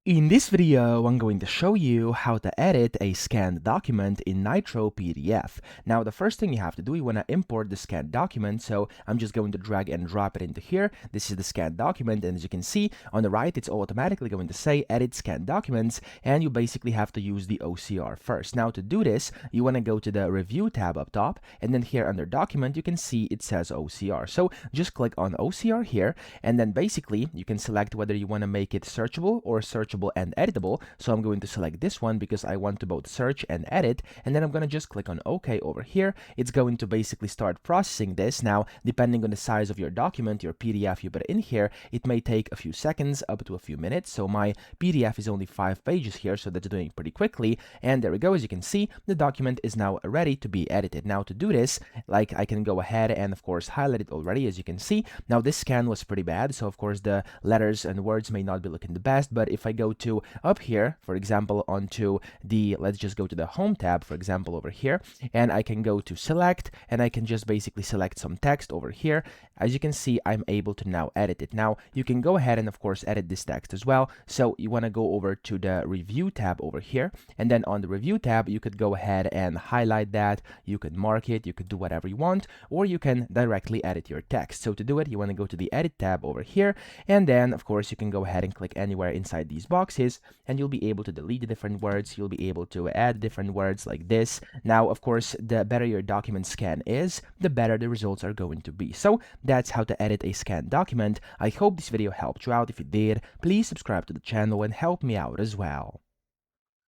In this video, I'm going to show you how to edit a scanned document in Nitro PDF. Now, the first thing you have to do, you want to import the scanned document. So I'm just going to drag and drop it into here. This is the scanned document, and as you can see on the right, it's automatically going to say edit scanned documents, and you basically have to use the OCR first. Now, to do this, you want to go to the review tab up top, and then here under document, you can see it says OCR. So just click on OCR here, and then basically you can select whether you want to make it searchable or searchable and editable. So I'm going to select this one because I want to both search and edit, and then I'm going to just click on OK over here. It's going to basically start processing this. Now, depending on the size of your document, your PDF you put in here, it may take a few seconds up to a few minutes. So my PDF is only 5 pages here, so that's doing pretty quickly. And there we go. As you can see, the document is now ready to be edited. Now, to do this, like, I can go ahead and of course highlight it already, as you can see. Now, this scan was pretty bad, so of course the letters and words may not be looking the best, but if I go to up here, for example, onto the, let's just go to the home tab, for example, over here, and I can go to select, and I can just basically select some text over here. As you can see, I'm able to now edit it. Now, you can go ahead and of course edit this text as well. So you want to go over to the review tab over here, and then on the review tab, you could go ahead and highlight that, you could mark it, you could do whatever you want, or you can directly edit your text. So to do it, you want to go to the edit tab over here, and then of course you can go ahead and click anywhere inside these boxes, and you'll be able to delete the different words. You'll be able to add different words like this. Now, of course, the better your document scan is, the better the results are going to be. So that's how to edit a scanned document. I hope this video helped you out. If it did, please subscribe to the channel and help me out as well.